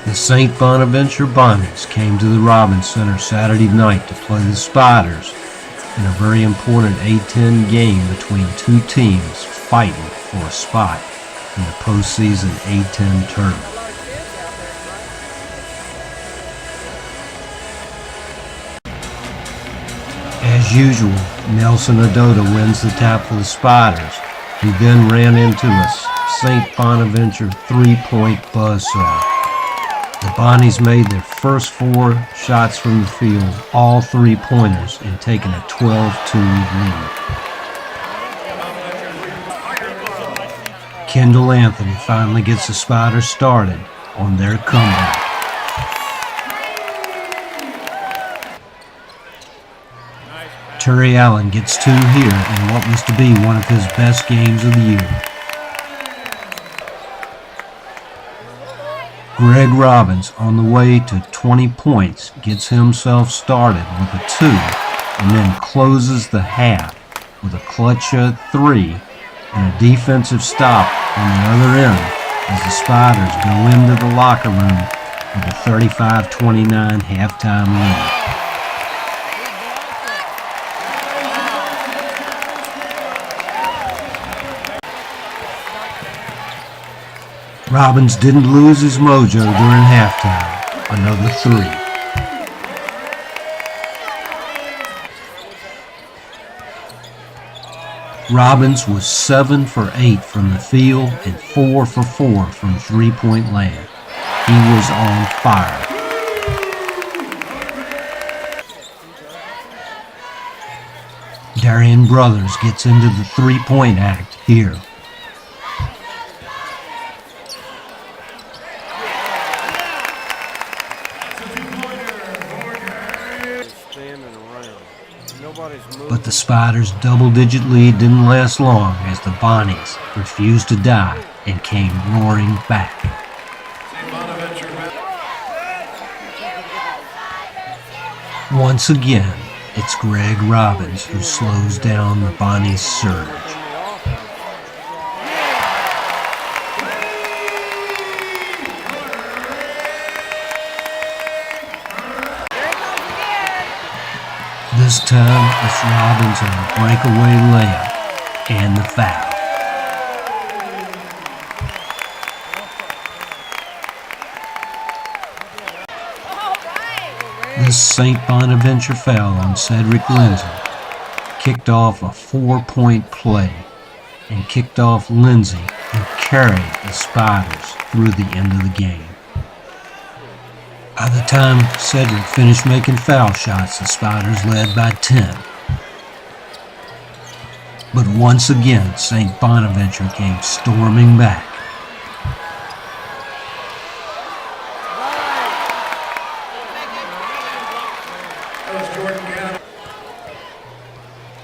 The St. Bonaventure Bonnies came to the Robbins Center Saturday night to play the Spiders in a very important A-10 game between two teams fighting for a spot in the postseason A-10 tournament. As usual, Nelson Adota wins the tap for the Spiders, who then ran into a St. Bonaventure three-point buzzsaw. The Bonnies made their first 4 shots from the field, all three-pointers, and taken a 12-2 lead. Kendall Anthony finally gets the Spiders started on their comeback. Terry Allen gets 2 here in what was to be one of his best games of the year. Greg Robbins, on the way to 20 points, gets himself started with a 2 and then closes the half with a clutch 3 and a defensive stop on the other end as the Spiders go into the locker room with a 35-29 halftime lead. Robbins didn't lose his mojo during halftime. Another 3. Robbins was 7 for 8 from the field and 4 for 4 from three-point land. He was on fire. Darian Brothers gets into the three-point act here. But the Spiders' double-digit lead didn't last long as the Bonnies refused to die and came roaring back. Once again, it's Greg Robbins who slows down the Bonnies' surge. This time, it's Robbins on a breakaway layup and the foul. This St. Bonaventure foul on Cedric Lindsay kicked off a 4-point play and kicked off Lindsay, who carried the Spiders through the end of the game. By the time Cedric finished making foul shots, the Spiders led by 10. But once again, St. Bonaventure came storming back.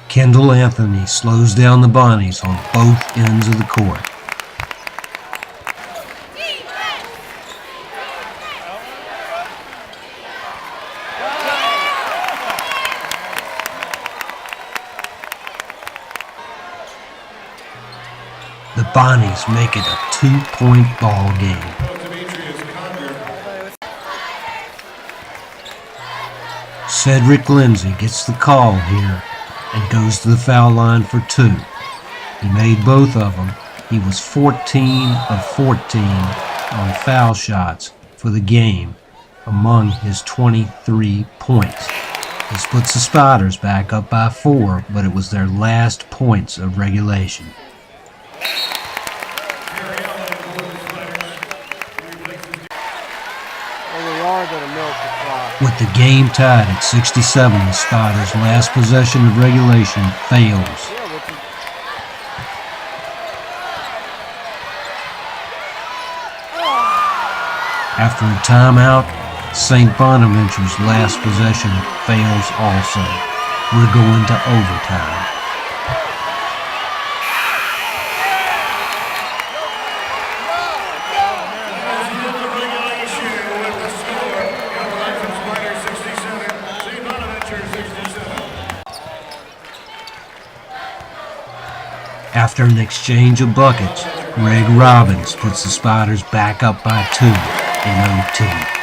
Kendall Anthony slows down the Bonnies on both ends of the court. The Bonnies make it a 2-point ball game. Cedric Lindsay gets the call here and goes to the foul line for 2. He made both of them. He was 14 of 14 on foul shots for the game among his 23 points. This puts the Spiders back up by 4, but it was their last points of regulation. With the game tied at 67, the Spiders' last possession of regulation fails. After a timeout, St. Bonaventure's last possession fails also. We're going to overtime. After an exchange of buckets, Greg Robbins puts the Spiders back up by 2 in OT.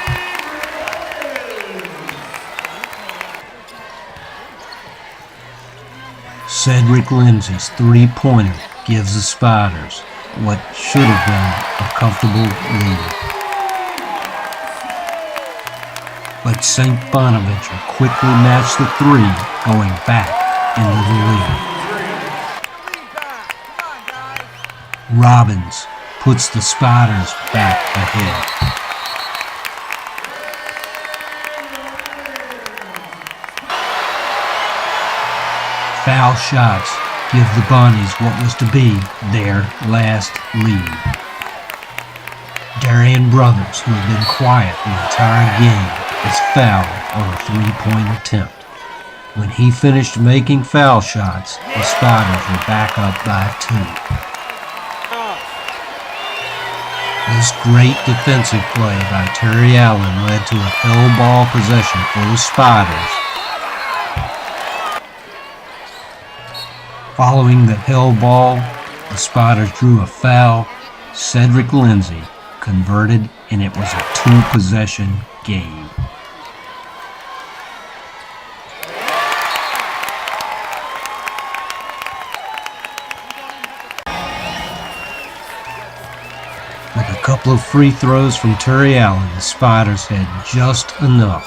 Cedric Lindsay's three-pointer gives the Spiders what should have been a comfortable lead. But St. Bonaventure quickly matched the three, going back into the lead. Robbins puts the Spiders back ahead. Foul shots give the Bunnies what was to be their last lead. Darian Brothers, who had been quiet the entire game, is fouled on a three-point attempt. When he finished making foul shots, the Spiders were back up by 2. This great defensive play by Terry Allen led to a hell ball possession for the Spiders. Following the hell ball, the Spiders drew a foul. Cedric Lindsay converted, and it was a 2-possession game. With a couple of free throws from Terry Allen, the Spiders had just enough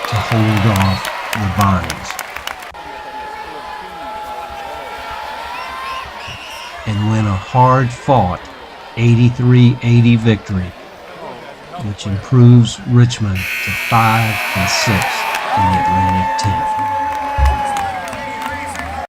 to hold off the Bonnies and win a hard-fought 83-80 victory, which improves Richmond to 5-6 in the Atlantic 10.